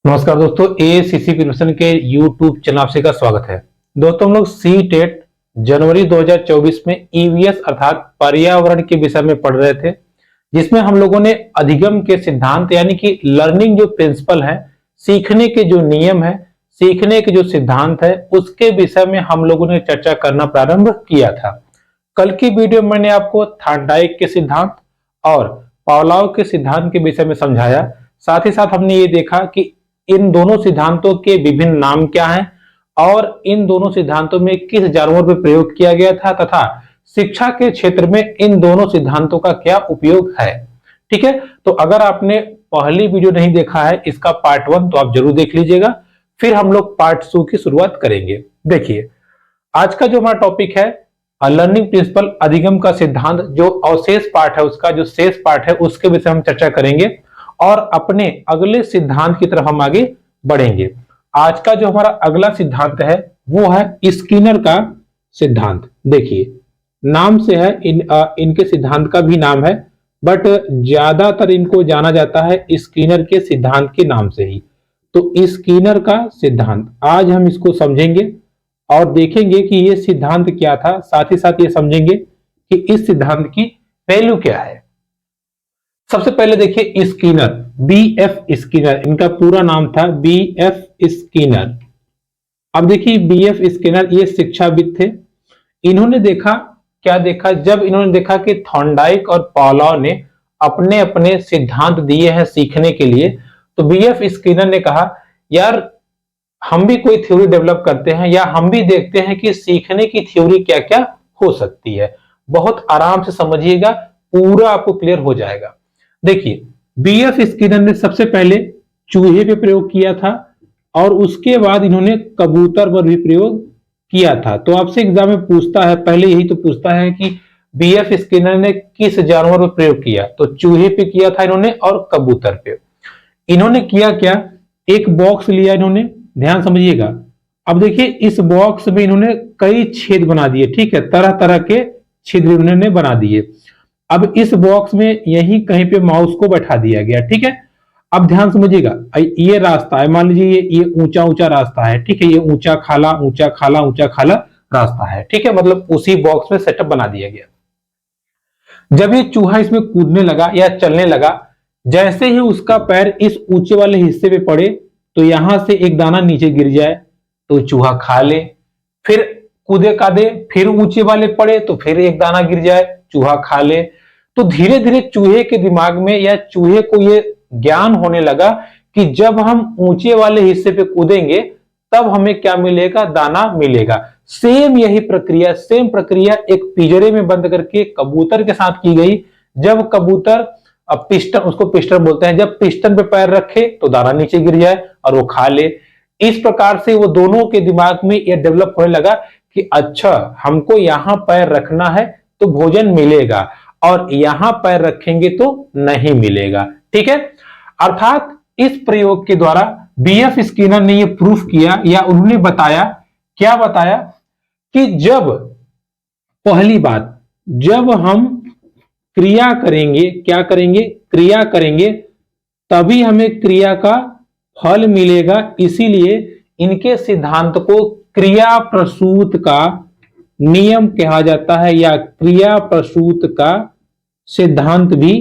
नमस्कार दोस्तों, ACC preparation के यूट्यूब चैनल आपसे का स्वागत है। दोस्तों, हम लोग सी टेट जनवरी 2024 में ईवीएस अर्थात पर्यावरण के विषय में पढ़ रहे थे, जिसमें हम लोगों ने अधिगम के सिद्धांत यानी कि लर्निंग जो प्रिंसिपल है, सीखने के जो नियम है, सीखने के जो सिद्धांत है, उसके विषय में हम लोगों ने चर्चा करना प्रारंभ किया था। कल की वीडियो में मैंने आपको थॉर्नडाइक के सिद्धांत और पावलोव के सिद्धांत के विषय में समझाया। साथ ही साथ हमने ये देखा कि इन दोनों सिद्धांतों के विभिन्न नाम क्या हैं और इन दोनों सिद्धांतों में किस जानवर पर प्रयोग किया गया था तथा शिक्षा के क्षेत्र में इन दोनों सिद्धांतों का क्या उपयोग है। ठीक है, तो अगर आपने पहली वीडियो नहीं देखा है, इसका पार्ट 1 तो आप जरूर देख लीजिएगा। फिर हम लोग पार्ट 2 की शुरुआत करेंगे। देखिए, आज का जो हमारा टॉपिक है लर्निंग प्रिंसिपल अधिगम का सिद्धांत, जो अवशेष पार्ट है उसका जो शेष पार्ट है उसके विषय हम चर्चा करेंगे और अपने अगले सिद्धांत की तरफ हम आगे बढ़ेंगे। आज का जो हमारा अगला सिद्धांत है वो है स्किनर का सिद्धांत। देखिए, नाम से है इनके सिद्धांत का भी नाम है, बट ज्यादातर इनको जाना जाता है स्किनर के सिद्धांत के नाम से ही। तो स्किनर का सिद्धांत आज हम इसको समझेंगे और देखेंगे कि ये सिद्धांत क्या था। साथ ही साथ ये समझेंगे कि इस सिद्धांत की वैल्यू क्या है। सबसे पहले देखिए स्किनर, बीएफ स्किनर, इनका पूरा नाम था बीएफ स्किनर। अब देखिए बीएफ स्किनर ये शिक्षाविद थे। इन्होंने देखा, क्या देखा, जब इन्होंने देखा कि थॉर्नडाइक और पावलोव ने अपने अपने सिद्धांत दिए हैं सीखने के लिए, तो बीएफ स्किनर ने कहा यार हम भी कोई थ्योरी डेवलप करते हैं या हम भी देखते हैं कि सीखने की थ्योरी क्या क्या हो सकती है। बहुत आराम से समझिएगा, पूरा आपको क्लियर हो जाएगा। देखिए, बीएफ स्किनर ने सबसे पहले चूहे पे प्रयोग किया था और उसके बाद इन्होंने कबूतर पर भी प्रयोग किया था। तो आपसे एग्जाम में पूछता है, पहले यही तो पूछता है कि बीएफ स्किनर ने किस जानवर पर प्रयोग किया, तो चूहे पे किया था इन्होंने और कबूतर पे। इन्होंने किया क्या, एक बॉक्स लिया इन्होंने, ध्यान समझिएगा। अब देखिए इस बॉक्स में इन्होंने कई छेद बना दिए, ठीक है, तरह तरह के छिद्र इन्होंने बना दिए। अब इस बॉक्स में यही कहीं पे माउस को बैठा दिया गया, ठीक है। अब ध्यान समझिएगा, ये रास्ता है, मान लीजिए ये ऊंचा ऊंचा रास्ता है, ठीक है, ये ऊंचा खाला ऊंचा खाला ऊंचा खाला रास्ता है, ठीक है, मतलब उसी बॉक्स में सेटअप बना दिया गया। जब ये चूहा इसमें कूदने लगा या चलने लगा, जैसे ही उसका पैर इस ऊंचे वाले हिस्से पे पड़े तो यहां से एक दाना नीचे गिर जाए तो चूहा खा ले, फिर कूदे कादे फिर ऊंचे वाले पड़े तो फिर एक दाना गिर जाए, चूहा खा ले। तो धीरे धीरे चूहे के दिमाग में या चूहे को ये ज्ञान होने लगा कि जब हम ऊंचे वाले हिस्से पे कूदेंगे तब हमें क्या मिलेगा, दाना मिलेगा। सेम यही प्रक्रिया, सेम प्रक्रिया एक पिंजरे में बंद करके कबूतर के साथ की गई। जब कबूतर पिस्टन, उसको पिस्टन बोलते हैं, जब पिस्टन पे पैर रखे तो दाना नीचे गिर जाए और वो खा ले। इस प्रकार से वो दोनों के दिमाग में यह डेवलप होने लगा कि अच्छा हमको यहां पैर रखना है तो भोजन मिलेगा और यहां पैर रखेंगे तो नहीं मिलेगा, ठीक है। अर्थात इस प्रयोग के द्वारा बीएफ स्किनर ने यह प्रूफ किया या उन्होंने बताया, क्या बताया, कि जब पहली बात, जब हम क्रिया करेंगे, क्या करेंगे, क्रिया करेंगे, तभी हमें क्रिया का फल मिलेगा। इसीलिए इनके सिद्धांत को क्रिया प्रसूत का नियम कहा जाता है या क्रिया प्रसूत का सिद्धांत भी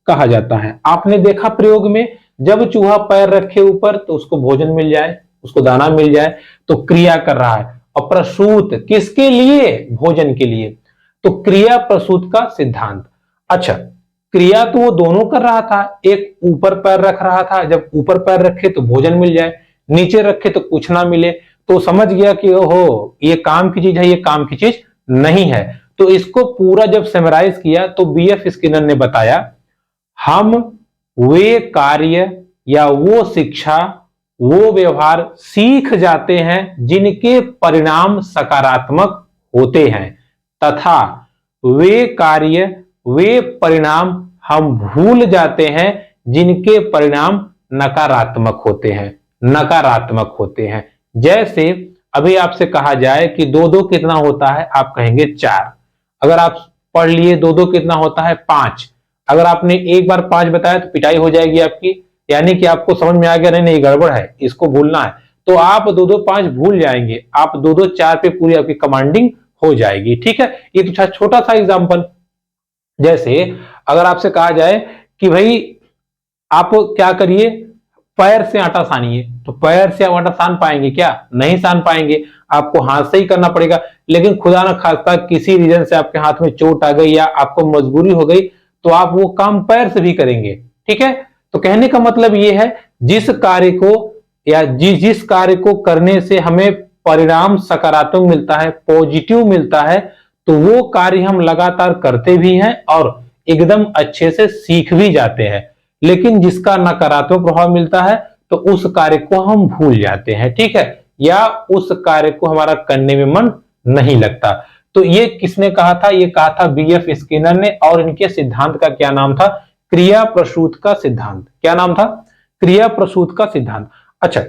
कहा जाता है। आपने देखा प्रयोग में, जब चूहा पैर रखे ऊपर तो उसको भोजन मिल जाए, उसको दाना मिल जाए, तो क्रिया कर रहा है। और प्रसूत किसके लिए, भोजन के लिए, तो क्रिया प्रसूत का सिद्धांत। अच्छा, क्रिया तो वो दोनों कर रहा था, एक ऊपर पैर रख रहा था, जब ऊपर पैर रखे तो भोजन मिल जाए, नीचे रखे तो कुछ ना मिले, तो समझ गया कि ओहो ये काम की चीज है, ये काम की चीज नहीं है। तो इसको पूरा जब समराइज किया तो बीएफ स्किनर ने बताया, हम वे कार्य या वो शिक्षा, वो व्यवहार सीख जाते हैं जिनके परिणाम सकारात्मक होते हैं, तथा वे कार्य, वे परिणाम हम भूल जाते हैं जिनके परिणाम नकारात्मक होते हैं, नकारात्मक होते हैं। जैसे अभी आपसे कहा जाए कि दो दो कितना होता है, आप कहेंगे 4। अगर आप पढ़ लिए दो दो कितना होता है 5, अगर आपने एक बार 5 बताया तो पिटाई हो जाएगी आपकी, यानी कि आपको समझ में आ गया नहीं नहीं गड़बड़ है, इसको भूलना है, तो आप 2 2 5 भूल जाएंगे, आप 2 2 4 पे पूरी आपकी कमांडिंग हो जाएगी। ठीक है, ये तो था छोटा सा एग्जांपल। जैसे अगर आपसे कहा जाए कि भाई आप क्या करिए, पैर से आटा सानिए, तो पैर से आप आटा सान पाएंगे क्या? नहीं सान पाएंगे, आपको हाथ से ही करना पड़ेगा। लेकिन खुदा न खास्ता किसी रीजन से आपके हाथ में चोट आ गई या आपको मजबूरी हो गई, तो आप वो काम पैर से भी करेंगे। ठीक है, तो कहने का मतलब ये है, जिस कार्य को या जिस कार्य को करने से हमें परिणाम सकारात्मक मिलता है, पॉजिटिव मिलता है, तो वो कार्य हम लगातार करते भी हैं और एकदम अच्छे से सीख भी जाते हैं। लेकिन जिसका नकारात्मक प्रभाव मिलता है तो उस कार्य को हम भूल जाते हैं। ठीक है, या उस कार्य को हमारा करने में मन नहीं लगता। तो ये किसने कहा था? ये कहा था बीएफ स्किनर ने, और इनके सिद्धांत का क्या नाम था? क्रिया प्रसूत का सिद्धांत। क्या नाम था? क्रिया प्रसूत का सिद्धांत। अच्छा,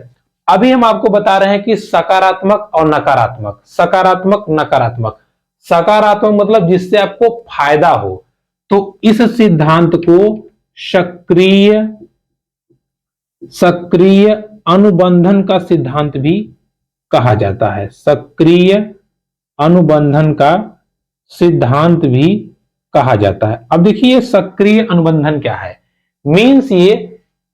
अभी हम आपको बता रहे हैं कि सकारात्मक और नकारात्मक, सकारात्मक नकारात्मक। सकारात्मक मतलब जिससे आपको फायदा हो, तो इस सिद्धांत को सक्रिय अनुबंधन का सिद्धांत भी कहा जाता है। सक्रिय अनुबंधन का सिद्धांत भी कहा जाता है। अब देखिए सक्रिय अनुबंधन क्या है। मीन्स ये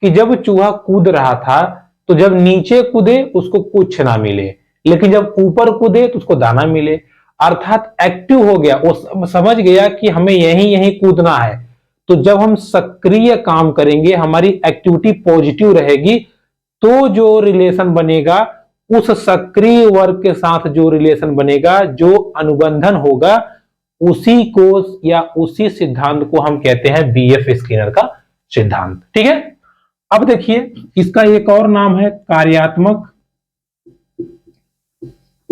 कि जब चूहा कूद रहा था तो जब नीचे कूदे उसको कुछ ना मिले, लेकिन जब ऊपर कूदे तो उसको दाना मिले। अर्थात एक्टिव हो गया, वो समझ गया कि हमें यहीं यहीं कूदना है। तो जब हम सक्रिय काम करेंगे, हमारी एक्टिविटी पॉजिटिव रहेगी, तो जो रिलेशन बनेगा, उस सक्रिय वर्ग के साथ जो रिलेशन बनेगा, जो अनुबंधन होगा, उसी को या उसी सिद्धांत को हम कहते हैं बीएफ स्किनर का सिद्धांत। ठीक है, अब देखिए इसका एक और नाम है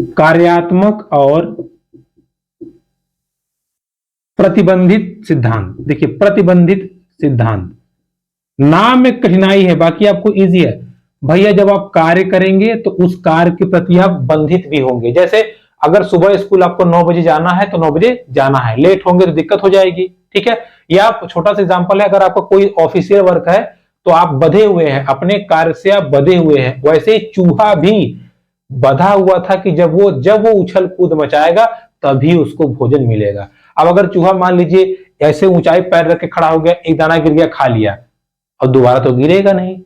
कार्यात्मक और प्रतिबंधित सिद्धांत। देखिए प्रतिबंधित सिद्धांत, नाम में कठिनाई है, बाकी आपको इजी है भैया। जब आप कार्य करेंगे तो उस कार्य के प्रति आप बंधित भी होंगे। जैसे अगर सुबह स्कूल आपको 9 बजे जाना है तो 9 बजे जाना है, लेट होंगे तो दिक्कत हो जाएगी। ठीक है, या छोटा सा एग्जांपल है, अगर आपका कोई ऑफिशियल वर्क है तो आप बंधे हुए हैं, अपने कार्य से आप बंधे हुए हैं। वैसे ही चूहा भी बंधा हुआ था कि जब वो उछल कूद मचाएगा तभी उसको भोजन मिलेगा। अब अगर चूहा मान लीजिए ऐसे ऊंचाई पैर रख के खड़ा हो गया, एक दाना गिर गया, खा लिया, और दोबारा तो गिरेगा नहीं,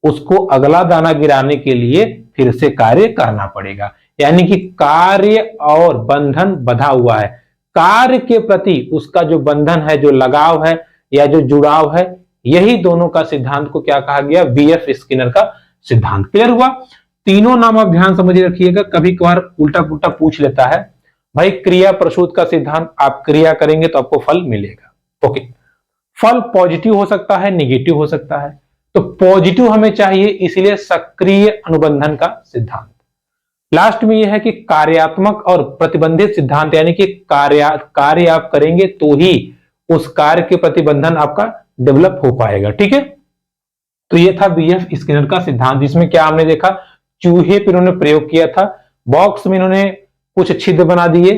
उसको अगला दाना गिराने के लिए फिर से कार्य करना पड़ेगा। यानी कि कार्य और बंधन बंधा हुआ है, कार्य के प्रति उसका जो बंधन है, जो लगाव है या जो जुड़ाव है, यही दोनों का सिद्धांत को क्या कहा गया? बीएफ स्किनर का सिद्धांत। क्लियर हुआ? तीनों नाम आप ध्यान समझ रखिएगा, कभी कभार उल्टा पुल्टा पूछ लेता है। भाई क्रिया प्रसूत का सिद्धांत, आप क्रिया करेंगे तो आपको फल मिलेगा। ओके, फल पॉजिटिव हो सकता है, निगेटिव हो सकता है, तो पॉजिटिव हमें चाहिए, इसलिए सक्रिय अनुबंधन का सिद्धांत। लास्ट में यह है कि कार्यात्मक और प्रतिबंधित सिद्धांत, यानी कि कार्य आप करेंगे तो ही उस कार्य के प्रतिबंधन आपका डेवलप हो पाएगा। ठीक है, तो यह था बीएफ स्किनर का सिद्धांत, जिसमें क्या हमने देखा, चूहे पर उन्होंने प्रयोग किया था, बॉक्स में इन्होंने कुछ छिद्र बना दिए,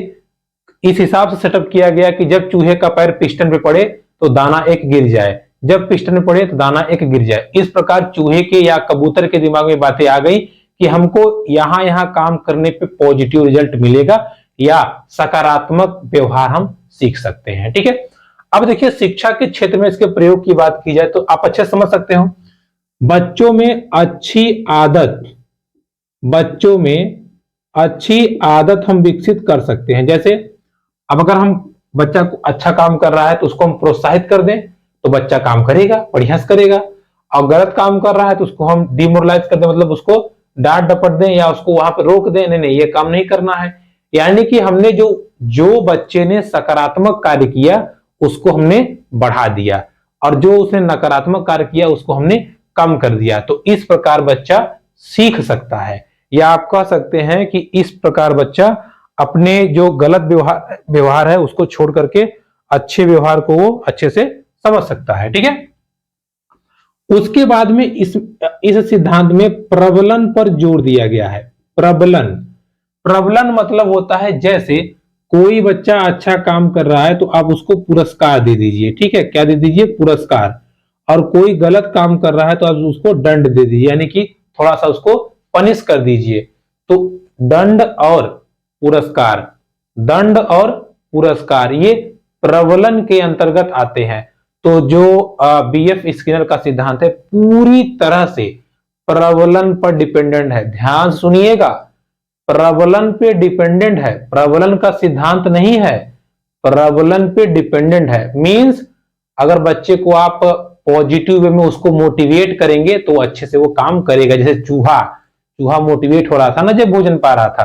इस हिसाब से सेटअप किया गया कि जब चूहे का पैर पिस्टन पे पड़े तो दाना एक गिर जाए, जब पिस्टन पे पड़े तो दाना एक गिर जाए। इस प्रकार चूहे के या कबूतर के दिमाग में बातें आ गई कि हमको यहां काम करने पे पॉजिटिव रिजल्ट मिलेगा या सकारात्मक व्यवहार हम सीख सकते हैं। ठीक है, अब देखिए शिक्षा के क्षेत्र में इसके प्रयोग की बात की जाए तो आप अच्छे समझ सकते हो। बच्चों में अच्छी आदत हम विकसित कर सकते हैं। जैसे अब अगर हम बच्चा को अच्छा काम कर रहा है तो उसको हम प्रोत्साहित कर दें तो बच्चा काम करेगा, बढ़िया से करेगा। और गलत काम कर रहा है तो उसको हम डिमोरलाइज कर दें, मतलब उसको डांट डपट दें या उसको वहां पर रोक दें, नहीं ये काम नहीं करना है। यानी कि हमने जो बच्चे ने सकारात्मक कार्य किया उसको हमने बढ़ा दिया, और जो उसने नकारात्मक कार्य किया उसको हमने कम कर दिया। तो इस प्रकार बच्चा सीख सकता है, या आप कह सकते हैं कि इस प्रकार बच्चा अपने जो गलत व्यवहार है उसको छोड़ करके अच्छे व्यवहार को वो अच्छे से समझ सकता है। ठीक है, उसके बाद में इस सिद्धांत में प्रबलन पर जोर दिया गया है। प्रबलन मतलब होता है, जैसे कोई बच्चा अच्छा काम कर रहा है तो आप उसको पुरस्कार दे दीजिए। ठीक है, क्या दे दीजिए? पुरस्कार। और कोई गलत काम कर रहा है तो आप उसको दंड दे दीजिए, यानी कि थोड़ा सा उसको पनिश कर दीजिए। तो दंड और पुरस्कार, दंड और पुरस्कार ये प्रबलन के अंतर्गत आते हैं। तो जो बीएफ स्किनर का सिद्धांत है पूरी तरह से प्रबलन पर डिपेंडेंट है। ध्यान सुनिएगा, प्रबलन पे डिपेंडेंट है, प्रबलन का सिद्धांत नहीं है, प्रबलन पे डिपेंडेंट है। मींस अगर बच्चे को आप पॉजिटिव वे में उसको मोटिवेट करेंगे तो अच्छे से वो काम करेगा। जैसे चूहा मोटिवेट हो रहा था ना जब भोजन पा रहा था,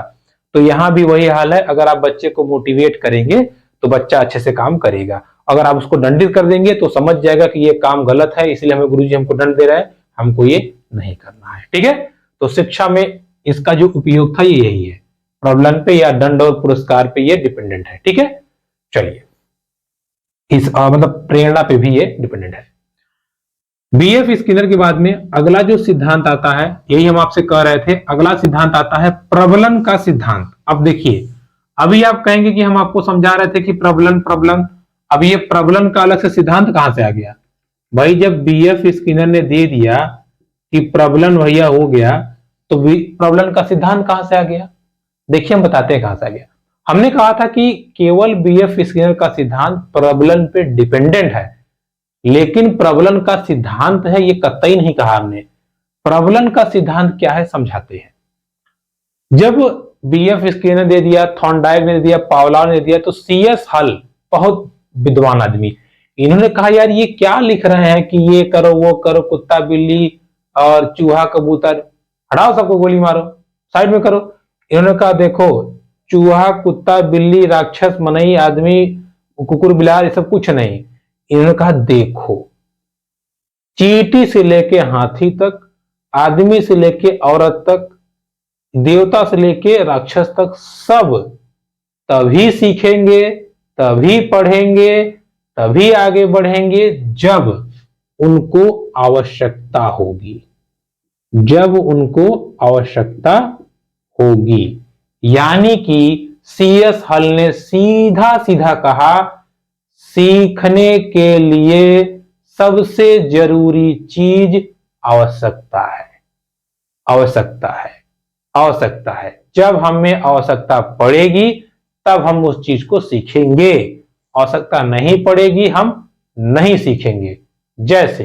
तो यहां भी वही हाल है। अगर आप बच्चे को मोटिवेट करेंगे तो बच्चा अच्छे से काम करेगा। अगर आप उसको दंडित कर देंगे तो समझ जाएगा कि ये काम गलत है, इसलिए हमें गुरुजी हमको दंड दे रहा है, हमको ये नहीं करना है। ठीक है, तो शिक्षा में इसका जो उपयोग था ये यही है, प्रबलन पे या दंड और पुरस्कार पे ये डिपेंडेंट है। ठीक है, चलिए इस मतलब प्रेरणा पे भी ये डिपेंडेंट है। बीएफ स्किनर के बाद में अगला जो सिद्धांत आता है, यही हम आपसे कह रहे थे, अगला सिद्धांत आता है प्रबलन का सिद्धांत। अब देखिए, अभी आप कहेंगे कि हम आपको समझा रहे थे कि प्रबलन, अब ये प्रबलन का अलग से सिद्धांत कहां से आ गया? भाई जब बीएफ स्किनर ने दे दिया कि प्रबलन भैया हो गया, तो प्रबलन का सिद्धांत कहां से आ गया? देखिए हम बताते हैं कहां से आ गया। हमने कहा था कि केवल बीएफ स्किनर का सिद्धांत प्रबलन पे डिपेंडेंट है, लेकिन प्रबलन का सिद्धांत है ये कतई नहीं कहा हमने। प्रबलन का सिद्धांत क्या है समझाते हैं। जब बीएफ स्किनर ने दे दिया, थॉर्नडाइक ने दे दिया, पावलॉव ने दे दिया, तो सीएस हल बहुत विद्वान आदमी, इन्होंने कहा यार ये क्या लिख रहे हैं कि ये करो वो करो, कुत्ता बिल्ली और चूहा कबूतर, हटाओ सबको गोली मारो, साइड में करो। इन्होंने कहा देखो, चूहा कुत्ता बिल्ली राक्षस मनई आदमी कुकुर बिलार ये सब कुछ नहीं। इन्होंने कहा देखो, चींटी से लेके हाथी तक, आदमी से लेके औरत तक, देवता से लेके राक्षस तक, सब तभी सीखेंगे, तभी पढ़ेंगे, तभी आगे बढ़ेंगे जब उनको आवश्यकता होगी, जब उनको आवश्यकता होगी। यानी कि सीएस हल ने सीधा सीधा कहा, सीखने के लिए सबसे जरूरी चीज आवश्यकता है, आवश्यकता है, आवश्यकता है। जब हमें आवश्यकता पड़ेगी तब हम उस चीज को सीखेंगे, आवश्यकता नहीं पड़ेगी हम नहीं सीखेंगे। जैसे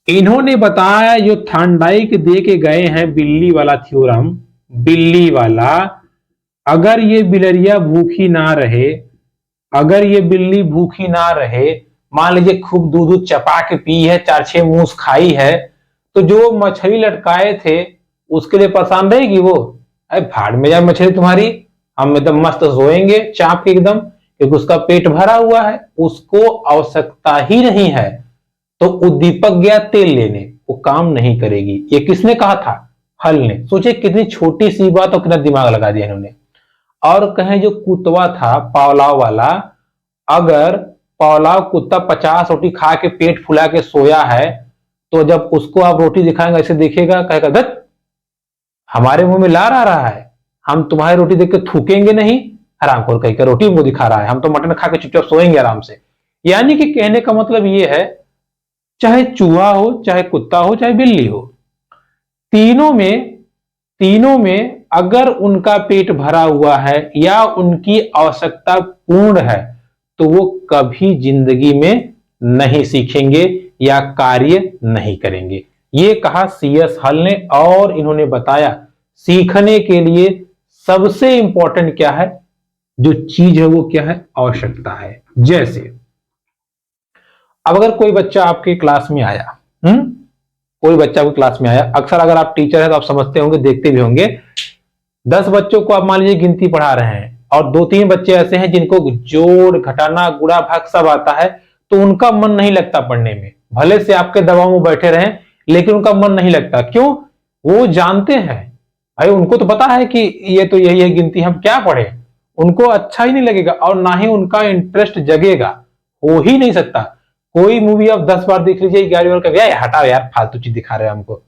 इन्होंने बताया, जो थॉर्नडाइक दे के गए हैं बिल्ली वाला थ्योरम, बिल्ली वाला, अगर ये बिलरिया भूखी ना रहे, अगर ये बिल्ली भूखी ना रहे, मान लीजिए खूब दूध चपा के पी है, 4-6 मूस खाई है, तो जो मछली लटकाए थे उसके लिए परेशान रहेगी वो? अरे भाड़ में जाए मछली तुम्हारी, हम एकदम मस्त सोएंगे चाप के एकदम, क्योंकि उसका पेट भरा हुआ है, उसको आवश्यकता ही नहीं है। तो उद्दीपक गया तेल लेने, वो काम नहीं करेगी। ये किसने कहा था? हल ने। सोचिए कितनी छोटी सी बात और कितना दिमाग लगा दिया इन्होंने। और कहें जो कुतवा था पावलाव वाला, अगर पावलाव कुत्ता 50 रोटी खा के पेट फुला के सोया है, तो जब उसको आप रोटी दिखाएंगे ऐसे देखेगा, कहेगा दत्त हमारे मुंह में लार आ रहा है, हम तुम्हारी रोटी देख के थूकेंगे नहीं, हरामखोर कह के रोटी मुंह दिखा रहा है, हम तो मटन खा के चुपचाप सोएंगे आराम से। यानी कि कहने का मतलब ये है, चाहे चूहा हो, चाहे कुत्ता हो, चाहे बिल्ली हो, तीनों में अगर उनका पेट भरा हुआ है या उनकी आवश्यकता पूर्ण है, तो वो कभी जिंदगी में नहीं सीखेंगे या कार्य नहीं करेंगे। ये कहा सीएस हल ने। और इन्होंने बताया सीखने के लिए सबसे इंपॉर्टेंट क्या है, जो चीज है वो क्या है, आवश्यकता है। जैसे अब अगर कोई बच्चा आपके क्लास में आया, कोई बच्चा आपके क्लास में आया, अक्सर अगर आप टीचर है तो आप समझते होंगे, देखते भी होंगे, 10 बच्चों को आप मान लीजिए गिनती पढ़ा रहे हैं और 2-3 बच्चे ऐसे हैं जिनको जोड़ घटाना गुणा भाग सब आता है, तो उनका मन नहीं लगता पढ़ने में। भले से आपके दबाव में बैठे रहें लेकिन उनका मन नहीं लगता। क्यों? वो जानते हैं भाई, उनको तो पता है कि ये तो यही है गिनती, हम क्या पढ़े, उनको अच्छा ही नहीं लगेगा और ना ही उनका इंटरेस्ट जगेगा, हो ही नहीं सकता। कोई मूवी आप 10 बार देख लीजिए, 11वीं बार कभी हटाओ यार फालतू चीज दिखा रहे हैं हमको।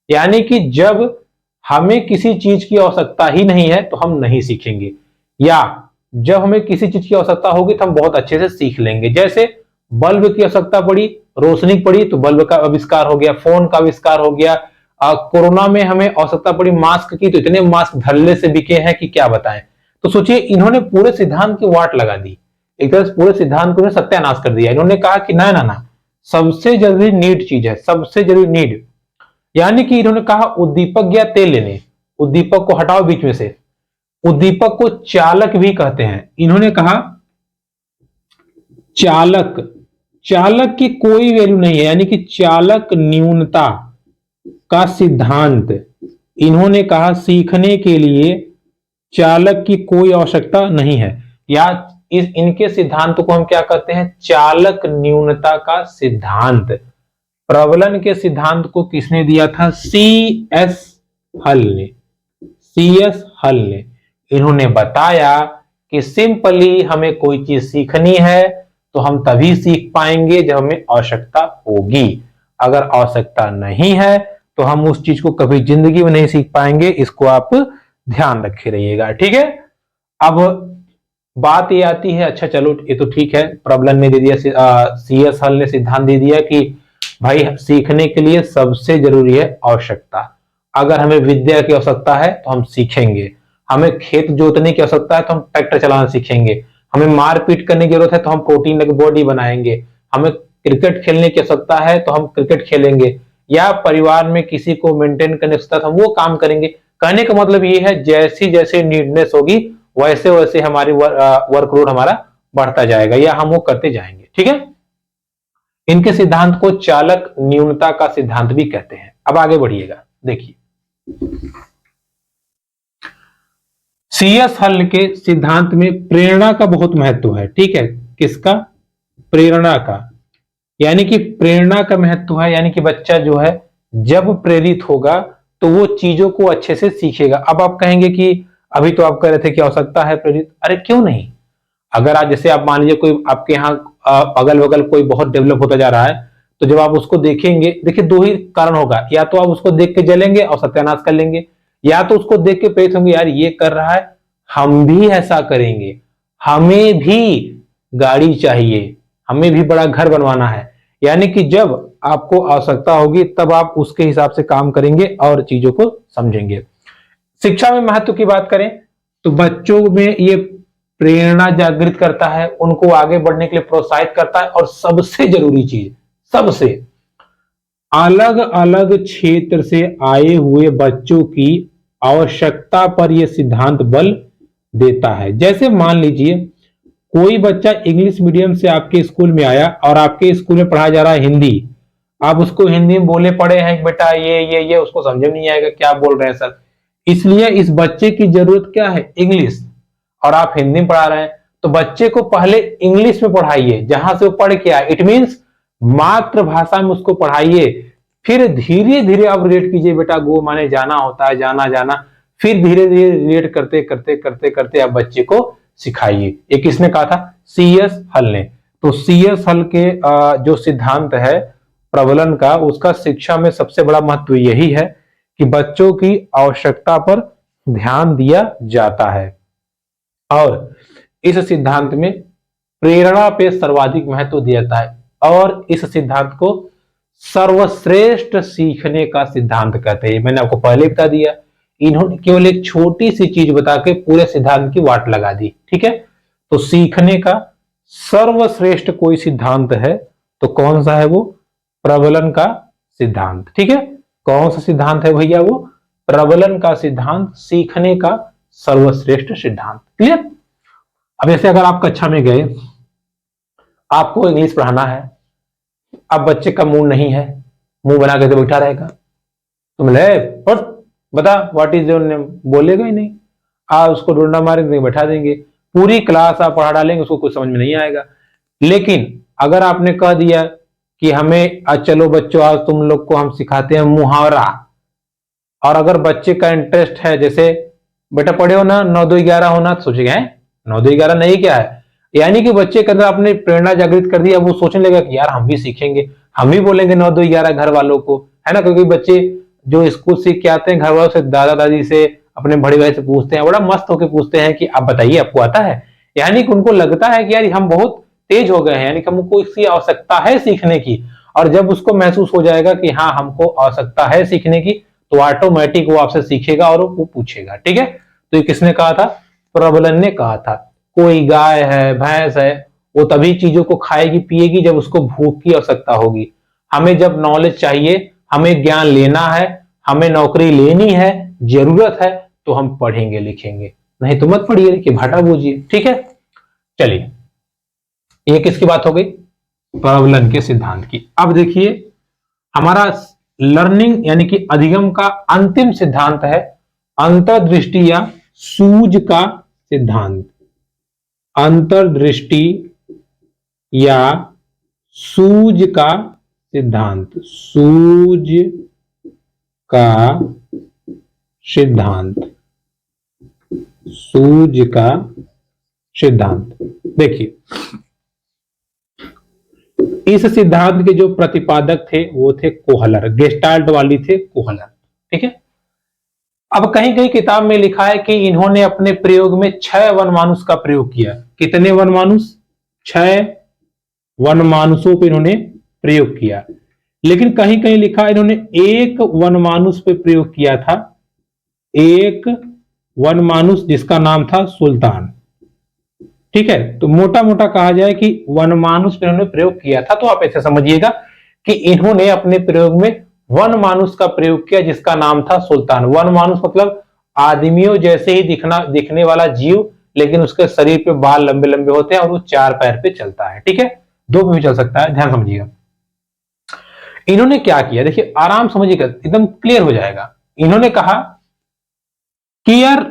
यानी कि जब हमें किसी चीज की आवश्यकता ही नहीं है तो हम नहीं सीखेंगे, या जब हमें किसी चीज की आवश्यकता होगी तो हम बहुत अच्छे से सीख लेंगे। जैसे बल्ब की आवश्यकता पड़ी, रोशनी पड़ी तो बल्ब का आविष्कार हो गया, फोन का आविष्कार हो गया। कोरोना में हमें आवश्यकता पड़ी मास्क की, तो इतने मास्क धड़ल्ले से बिके हैं कि क्या बताएं। तो सोचिए, इन्होंने पूरे सिद्धांत की वाट लगा दी, एक तरह से पूरे सिद्धांत को सत्यानाश कर दिया। इन्होंने कहा कि ना ना ना, सबसे जरूरी नीड चीज है, सबसे जरूरी नीड, यानी कि इन्होंने कहा उद्दीपक या तेल लेने, उद्दीपक को हटाओ बीच में से। उद्दीपक को चालक भी कहते हैं। इन्होंने कहा चालक, चालक की कोई वैल्यू नहीं है, यानी कि चालक न्यूनता का सिद्धांत। इन्होंने कहा सीखने के लिए चालक की कोई आवश्यकता नहीं है, या इनके सिद्धांत को हम क्या कहते हैं, चालक न्यूनता का सिद्धांत। प्रबलन के सिद्धांत को किसने दिया था, CS हल ने, CS हल ने। इन्होंने बताया कि सिंपली हमें कोई चीज सीखनी है तो हम तभी सीख पाएंगे जब हमें आवश्यकता होगी, अगर आवश्यकता नहीं है तो हम उस चीज को कभी जिंदगी में नहीं सीख पाएंगे। इसको आप ध्यान रखे रहिएगा, ठीक है। अब बात ये आती है, अच्छा चलो ये तो ठीक है, प्रबलन ने दे दिया, CS हल ने सिद्धांत दे दिया कि भाई सीखने के लिए सबसे जरूरी है आवश्यकता। अगर हमें विद्या की आवश्यकता है तो हम सीखेंगे, हमें खेत जोतने की आवश्यकता है तो हम ट्रैक्टर चलाना सीखेंगे, हमें मारपीट करने की जरूरत है तो हम प्रोटीन लगी बॉडी बनाएंगे, हमें क्रिकेट खेलने की आवश्यकता है तो हम क्रिकेट खेलेंगे, या परिवार में किसी को मेंटेन करने की आवश्यकता है तो हम वो काम करेंगे। कहने का मतलब ये है, जैसी जैसी नीडनेस होगी वैसे वैसे हमारी वर्कलोड हमारा बढ़ता जाएगा, या हम वो करते जाएंगे, ठीक है। इनके सिद्धांत को चालक न्यूनता का सिद्धांत भी कहते हैं। अब आगे बढ़िएगा, देखिए CS हल के सिद्धांत में प्रेरणा का बहुत महत्व है, ठीक है। किसका, प्रेरणा का, यानी कि प्रेरणा का महत्व है, यानी कि बच्चा जो है जब प्रेरित होगा तो वो चीजों को अच्छे से सीखेगा। अब आप कहेंगे कि अभी तो आप कह रहे थे कि आवश्यकता है प्रेरित, अरे क्यों नहीं। अगर आज जैसे आप मान लीजिए कोई आपके यहाँ अगल बगल कोई बहुत डेवलप होता जा रहा है, तो जब आप उसको देखेंगे, देखिए दो ही कारण होगा, या तो आप उसको देख के जलेंगे और सत्यानाश कर लेंगे, या तो उसको देख के प्रेरित होंगे, यार ये कर रहा है हम भी ऐसा करेंगे, हमें भी गाड़ी चाहिए, हमें भी बड़ा घर बनवाना है। यानी कि जब आपको आवश्यकता होगी तब आप उसके हिसाब से काम करेंगे और चीजों को समझेंगे। शिक्षा में महत्व की बात करें तो बच्चों में ये प्रेरणा जागृत करता है, उनको आगे बढ़ने के लिए प्रोत्साहित करता है, और सबसे जरूरी चीज, सबसे अलग अलग क्षेत्र से आए हुए बच्चों की आवश्यकता पर यह सिद्धांत बल देता है। जैसे मान लीजिए कोई बच्चा इंग्लिश मीडियम से आपके स्कूल में आया और आपके स्कूल में पढ़ाया जा रहा है हिंदी, आप उसको हिंदी में बोले पड़े हैं बेटा ये उसको समझ में नहीं आएगा क्या बोल रहे हैं सर। इसलिए इस बच्चे की जरूरत क्या है, इंग्लिश, और आप हिंदी में पढ़ा रहे हैं तो बच्चे को पहले इंग्लिश में पढ़ाइए जहां से वो पढ़ के आए, इट मीन्स मातृभाषा में उसको पढ़ाइए। फिर धीरे धीरे आप रिलेट कीजिए, बेटा गो माने जाना होता है, जाना जाना, फिर धीरे धीरे रिलेट करते करते करते करते आप बच्चे को सिखाइए। ये किसने कहा था, CS हल ने। तो CS हल के जो सिद्धांत है प्रबलन का, उसका शिक्षा में सबसे बड़ा महत्व यही है कि बच्चों की आवश्यकता पर ध्यान दिया जाता है, और इस सिद्धांत में प्रेरणा पे सर्वाधिक महत्व दिया जाता है, और इस सिद्धांत को सर्वश्रेष्ठ सीखने का सिद्धांत कहते हैं। मैंने आपको पहले बता दिया, इन्होंने केवल एक छोटी सी चीज बता के पूरे सिद्धांत की वाट लगा दी, ठीक है। तो सीखने का सर्वश्रेष्ठ कोई सिद्धांत है तो कौन सा है वो, प्रबलन का सिद्धांत, ठीक है। कौन सा सिद्धांत है भैया, वो प्रबलन का सिद्धांत, सीखने का सर्वश्रेष्ठ सिद्धांत, क्लियर। अब जैसे अगर आप कक्षा में गए, आपको इंग्लिश पढ़ाना है, अब बच्चे का मूड नहीं है, मुंह बना के तो बैठा रहेगा, तुम ले बता व्हाट इज योर नेम, बोलेगा ही नहीं। आप उसको डंडा मारेंगे बैठा देंगे, पूरी क्लास आप पढ़ा डालेंगे, उसको कुछ समझ में नहीं आएगा। लेकिन अगर आपने कह दिया कि हमें चलो बच्चों आज तुम लोग को हम सिखाते हैं मुहावरा, और अगर बच्चे का इंटरेस्ट है, जैसे बेटा पढ़े हो ना 9 2 11 होना, तो सोचेगा 9 2 11 नहीं क्या है, यानी कि बच्चे के अंदर आपने प्रेरणा जागृत कर दी। अब वो सोचने लगा कि यार हम भी सीखेंगे, हम भी बोलेंगे 9 2 11 घर वालों को, है ना। क्योंकि बच्चे जो स्कूल सीख के आते हैं घर वालों से, दादा दादी से, अपने बड़े भाई से पूछते हैं, बड़ा मस्त होकर पूछते हैं कि आप बताइए आपको आता है। यानी कि उनको लगता है कि यार हम बहुत तेज हो गए हैं, यानी कि हमको इसकी आवश्यकता है सीखने की, और जब उसको महसूस हो जाएगा कि हाँ हमको आवश्यकता है सीखने की, तो ऑटोमेटिक वो आपसे सीखेगा और वो पूछेगा। ठीक है, तो ये किसने कहा था? प्रबलन ने कहा था। कोई गाय है, भैंस है, वो तभी चीजों को खाएगी पिएगी जब उसको भूख की आवश्यकता होगी। हमें जब नॉलेज चाहिए, हमें ज्ञान लेना है, हमें नौकरी लेनी है, जरूरत है, तो हम पढ़ेंगे लिखेंगे, नहीं तो मत पढ़िए, कि भाटा बूझिए। ठीक है, चलिए, ये किसकी बात हो गई? प्रबलन के सिद्धांत की। अब देखिए, हमारा लर्निंग यानी कि अधिगम का अंतिम सिद्धांत है अंतर्दृष्टि या सूझ का सिद्धांत। अंतर्दृष्टि या सूझ का सिद्धांत। सूझ का सिद्धांत। सूझ का सिद्धांत। देखिए, इस सिद्धांत के जो प्रतिपादक थे वो थे कोहलर, गेस्टाल्ट वाली थे कोहलर। ठीक है, अब कहीं कहीं किताब में लिखा है कि इन्होंने अपने प्रयोग में 6 वनमानुष का प्रयोग किया। कितने वनमानुष? 6 वनमानुषों पे इन्होंने प्रयोग किया। लेकिन कहीं कहीं लिखा इन्होंने 1 वनमानुष पे प्रयोग किया था। 1 वनमानुष जिसका नाम था सुल्तान। ठीक है, तो मोटा मोटा कहा जाए कि वनमानुष पे इन्होंने प्रयोग किया था। तो आप ऐसे समझिएगा कि इन्होंने अपने प्रयोग में वनमानुष का प्रयोग किया जिसका नाम था सुल्तान। वनमानुष मतलब आदमियों जैसे ही दिखने वाला जीव, लेकिन उसके शरीर पे बाल लंबे लंबे होते हैं और वो 4 पैर पे चलता है। ठीक है, 2 पे भी चल सकता है, ध्यान समझिएगा। इन्होंने क्या किया, देखिए आराम समझिएगा, एकदम क्लियर हो जाएगा। इन्होंने कहा कि यार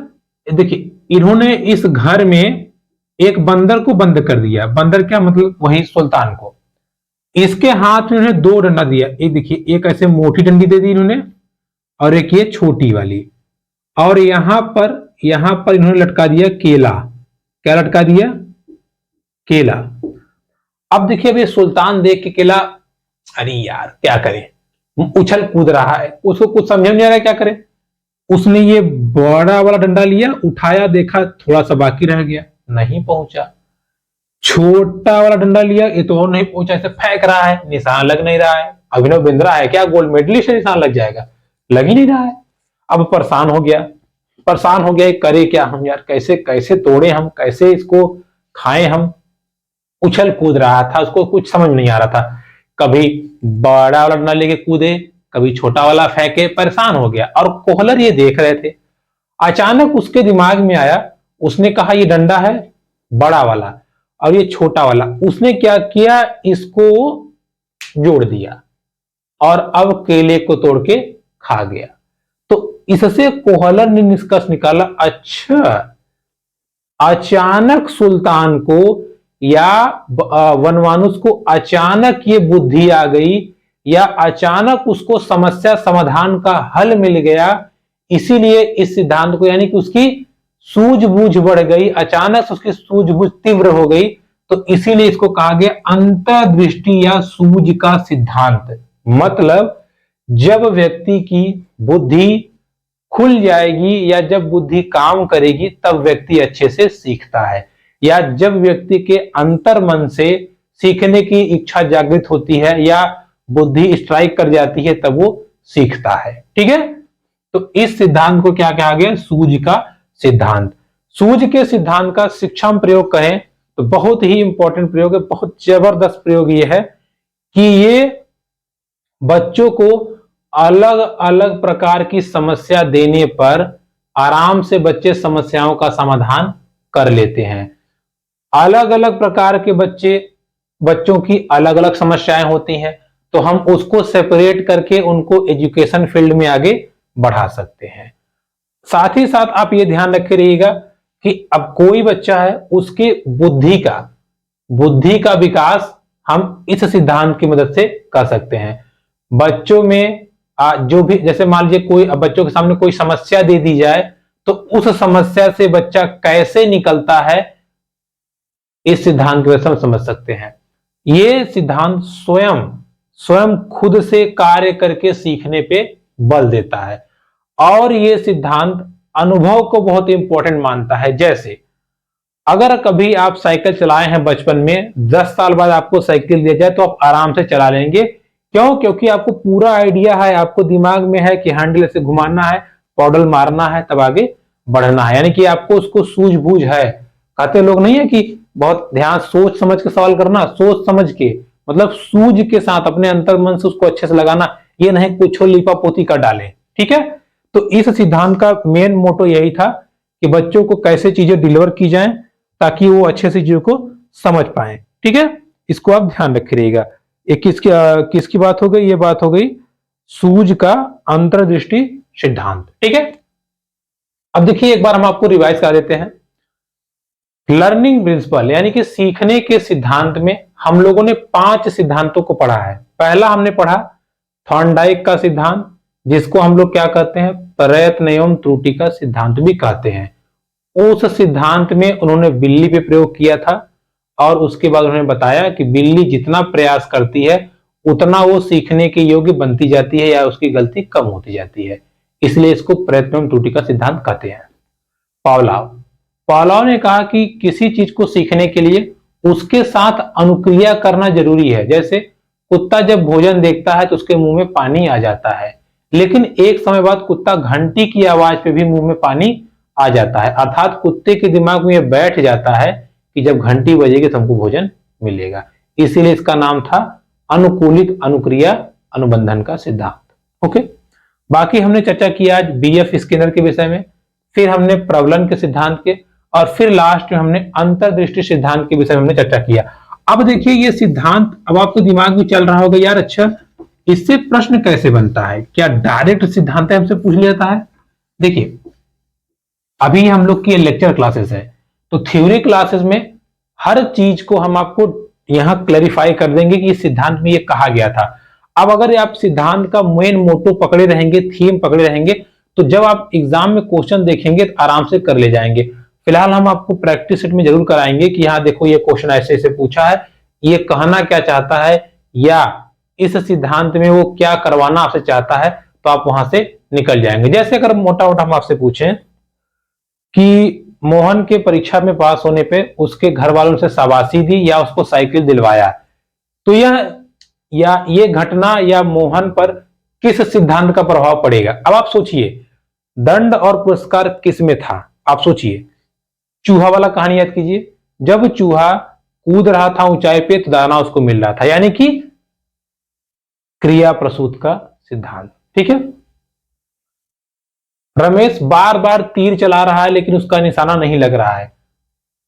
देखिए, इन्होंने इस घर में एक बंदर को बंद कर दिया। बंदर क्या मतलब? वही सुल्तान को। इसके हाथ में इन्होंने 2 डंडा दिया। एक देखिए, एक ऐसे मोटी डंडी दे दी इन्होंने, और एक ये छोटी वाली, और यहां पर इन्होंने लटका दिया केला। क्या लटका दिया? केला। अब देखिए, अभी सुल्तान देख के केला, अरे यार क्या करे, उछल कूद रहा है, उसको कुछ समझ नहीं आ रहा है क्या करे। उसने ये बड़ा वाला डंडा लिया, उठाया, देखा थोड़ा सा बाकी रह गया, नहीं पहुंचा। छोटा वाला डंडा लिया, ये तो और नहीं पहुंचा, ऐसे फेंक रहा है, निशान लग नहीं रहा है। अभिनव बिंद्रा है क्या, गोल्ड मेडलिस्ट है, निशान लग जाएगा, लग ही नहीं रहा है। अब परेशान हो गया, करे क्या हम यार, कैसे कैसे तोड़े हम, कैसे इसको खाएं हम। उछल कूद रहा था, उसको कुछ समझ नहीं आ रहा था। कभी बड़ा वाला डंडा लेके कूदे, कभी छोटा वाला फेंके, परेशान हो गया। और कोहलर ये देख रहे थे। अचानक उसके दिमाग में आया, उसने कहा ये डंडा है बड़ा वाला और ये छोटा वाला। उसने क्या किया, इसको जोड़ दिया और अब केले को तोड़ के खा गया। तो इससे कोहलर ने निष्कर्ष निकाला, अच्छा अचानक सुल्तान को या वनमानुष को अचानक ये बुद्धि आ गई, या अचानक उसको समस्या समाधान का हल मिल गया, इसीलिए इस सिद्धांत को, यानी कि उसकी सूझबूझ बढ़ गई, अचानक उसकी सूझबूझ तीव्र हो गई, तो इसीलिए इसको कहा गया अंतर्दृष्टि या सूझ का सिद्धांत। मतलब जब व्यक्ति की बुद्धि खुल जाएगी या जब बुद्धि काम करेगी, तब व्यक्ति अच्छे से सीखता है, या जब व्यक्ति के अंतर मन से सीखने की इच्छा जागृत होती है या बुद्धि स्ट्राइक कर जाती है, तब वो सीखता है। ठीक है, तो इस सिद्धांत को क्या कहा गया? सूझ का सिद्धांत। सूझ के सिद्धांत का शिक्षण प्रयोग कहें तो बहुत ही इंपॉर्टेंट प्रयोग है, बहुत जबरदस्त प्रयोग ये है कि ये बच्चों को अलग अलग प्रकार की समस्या देने पर आराम से बच्चे समस्याओं का समाधान कर लेते हैं। अलग अलग प्रकार के बच्चों की अलग अलग समस्याएं होती हैं, तो हम उसको सेपरेट करके उनको एजुकेशन फील्ड में आगे बढ़ा सकते हैं। साथ ही साथ आप ये ध्यान रखे रहिएगा कि अब कोई बच्चा है, उसकी बुद्धि का विकास हम इस सिद्धांत की मदद से कर सकते हैं। बच्चों में जो भी, जैसे मान लीजिए कोई बच्चों के सामने कोई समस्या दे दी जाए, तो उस समस्या से बच्चा कैसे निकलता है, इस सिद्धांत की वजह से हम समझ सकते हैं। ये सिद्धांत स्वयं खुद से कार्य करके सीखने पे बल देता है, और ये सिद्धांत अनुभव को बहुत इंपॉर्टेंट मानता है। जैसे अगर कभी आप साइकिल चलाए हैं बचपन में, 10 साल बाद आपको साइकिल दिया जाए तो आप आराम से चला लेंगे। क्यों? क्योंकि आपको पूरा आइडिया है, आपको दिमाग में है कि हैंडल से घुमाना है, पॉडल मारना है, तब आगे बढ़ना है। यानी कि आपको उसको सूझबूझ है। कहते लोग नहीं है कि बहुत ध्यान सोच समझ के सवाल करना, सोच समझ के मतलब सूझ के साथ अपने अंतर मन से उसको अच्छे से लगाना, ये नहीं कुछ लिपा पोती कर डाले। ठीक है, तो इस सिद्धांत का मेन मोटो यही था कि बच्चों को कैसे चीजें डिलीवर की जाएं ताकि वो अच्छे से चीजों को समझ पाए। ठीक है, इसको आप ध्यान रखिएगा। ये किसकी बात हो गई? ये बात हो गई सूझ का अंतर्दृष्टि सिद्धांत। ठीक है, अब देखिए एक बार हम आपको रिवाइज कर देते हैं। लर्निंग प्रिंसिपल यानी कि सीखने के सिद्धांत में हम लोगों ने 5 सिद्धांतों को पढ़ा है। पहला हमने पढ़ा थॉर्नडाइक का सिद्धांत, जिसको हम लोग क्या कहते हैं? प्रयत्न एवं त्रुटि का सिद्धांत भी कहते हैं। उस सिद्धांत में उन्होंने बिल्ली पे प्रयोग किया था और उसके बाद उन्होंने बताया कि बिल्ली जितना प्रयास करती है उतना वो सीखने के योग्य बनती जाती है या उसकी गलती कम होती जाती है, इसलिए इसको प्रयत्न एवं त्रुटि का सिद्धांत कहते हैं। पावलोव पावलोव ने कहा कि किसी चीज को सीखने के लिए उसके साथ अनुक्रिया करना जरूरी है। जैसे कुत्ता जब भोजन देखता है तो उसके मुंह में पानी आ जाता है, लेकिन एक समय बाद कुत्ता घंटी की आवाज पे भी मुंह में पानी आ जाता है। अर्थात कुत्ते के दिमाग में यह बैठ जाता है कि जब घंटी बजेगी तो हमको भोजन मिलेगा। इसीलिए इसका नाम था अनुकूलित अनुक्रिया अनुबंधन का सिद्धांत। ओके, बाकी हमने चर्चा की आज बीएफ स्किनर के विषय में, फिर हमने प्रबलन के सिद्धांत के, और फिर लास्ट में हमने अंतर्दृष्टि सिद्धांत के विषय में हमने चर्चा किया। अब देखिए ये सिद्धांत अब आपके दिमाग में चल रहा होगा, यार अच्छा इससे प्रश्न कैसे बनता है? क्या डायरेक्ट सिद्धांत हमसे पूछ लेता है? देखिए अभी हम लोग की लेक्चर क्लासेस है, तो थ्योरी क्लासेस में हर चीज को हम आपको यहां क्लैरिफाई कर देंगे कि इस सिद्धांत में ये कहा गया था। अब अगर आप सिद्धांत का मेन मोटो पकड़े रहेंगे, थीम पकड़े रहेंगे, तो जब आप एग्जाम में क्वेश्चन देखेंगे तो आराम से कर ले जाएंगे। फिलहाल हम आपको प्रैक्टिस सेट में जरूर कराएंगे कि यहाँ देखो ये क्वेश्चन ऐसे ऐसे पूछा है, ये कहना क्या चाहता है या इस सिद्धांत में वो क्या करवाना आपसे चाहता है, तो आप वहां से निकल जाएंगे। जैसे अगर मोटा मोटा हम आपसे पूछें कि मोहन के परीक्षा में पास होने पे उसके घर वालों से शाबाशी दी या उसको साइकिल दिलवाया, तो ये घटना या मोहन पर किस सिद्धांत का प्रभाव पड़ेगा? अब आप सोचिए दंड और पुरस्कार किस में था? आप सोचिए, चूहा वाला कहानी याद कीजिए, जब चूहा कूद रहा था ऊंचाई पे तो दाना उसको मिल रहा था, यानी कि क्रिया प्रसूत का सिद्धांत। ठीक है, रमेश बार बार तीर चला रहा है लेकिन उसका निशाना नहीं लग रहा है।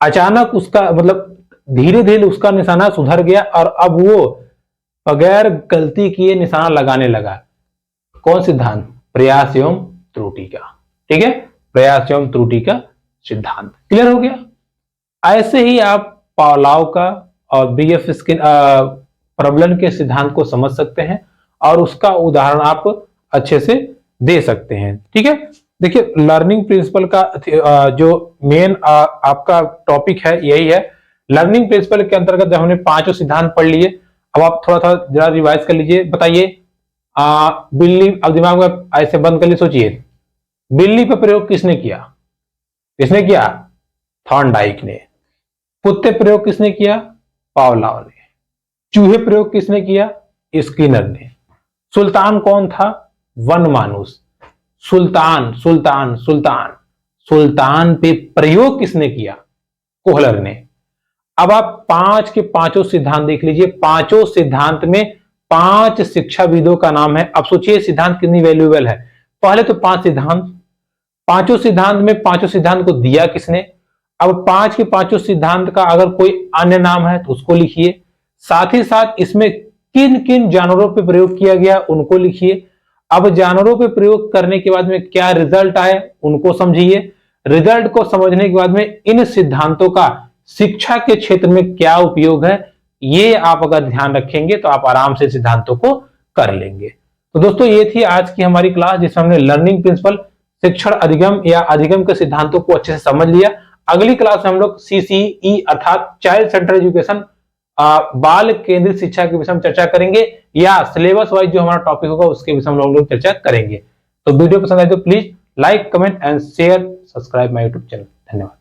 अचानक उसका मतलब धीरे धीरे उसका निशाना सुधर गया और अब वो बगैर गलती किए निशाना लगाने लगा। कौन सिद्धांत? प्रयास एवं त्रुटि का। ठीक है, प्रयास एवं त्रुटि का सिद्धांत। क्लियर हो गया? ऐसे ही आप पावलोव का और बीएफ स्किन प्रबलन के सिद्धांत को समझ सकते हैं और उसका उदाहरण आप अच्छे से दे सकते हैं। ठीक है, देखिए लर्निंग प्रिंसिपल का जो मेन आपका टॉपिक है यही है। लर्निंग प्रिंसिपल के अंतर्गत जब हमने 5 सिद्धांत पढ़ लिए, अब आप थोड़ा सा जरा रिवाइज कर लीजिए। बताइए बिल्ली, अब दिमाग में ऐसे बंद कर ली, सोचिए बिल्ली पर प्रयोग किसने किया? किसने किया? थॉर्नडाइक ने। कुत्ते प्रयोग किसने किया? पावलोव ने। चूहे प्रयोग किसने किया? स्किनर ने। सुल्तान कौन था? वन मानुस। सुल्तान सुल्तान सुल्तान सुल्तान पे प्रयोग किसने किया? कोहलर ने। अब आप 5 के 5 सिद्धांत देख लीजिए। 5 सिद्धांत में 5 शिक्षाविदों का नाम है। अब सोचिए सिद्धांत कितनी वैल्यूएबल है। पहले तो 5 सिद्धांत, 5 सिद्धांत में 5 सिद्धांत को दिया किसने? अब 5 के 5 सिद्धांत का अगर कोई अन्य नाम है तो उसको लिखिए। साथ ही साथ इसमें किन किन जानवरों पर प्रयोग किया गया उनको लिखिए। अब जानवरों पे प्रयोग करने के बाद में क्या रिजल्ट आए उनको समझिए। रिजल्ट को समझने के बाद में इन सिद्धांतों का शिक्षा के क्षेत्र में क्या उपयोग है, ये आप अगर ध्यान रखेंगे तो आप आराम से सिद्धांतों को कर लेंगे। तो दोस्तों ये थी आज की हमारी क्लास जिसमें हमने लर्निंग प्रिंसिपल, शिक्षण अधिगम या अधिगम के सिद्धांतों को अच्छे से समझ लिया। अगली क्लास में हम लोग सीसीई अर्थात चाइल्ड सेंटर एजुकेशन, बाल केंद्रित शिक्षा के विषय में चर्चा करेंगे या सिलेबस वाइज जो हमारा टॉपिक होगा उसके विषय में हम लोग चर्चा करेंगे। तो वीडियो पसंद आए तो please like, comment and share, subscribe my YouTube channel. धन्यवाद।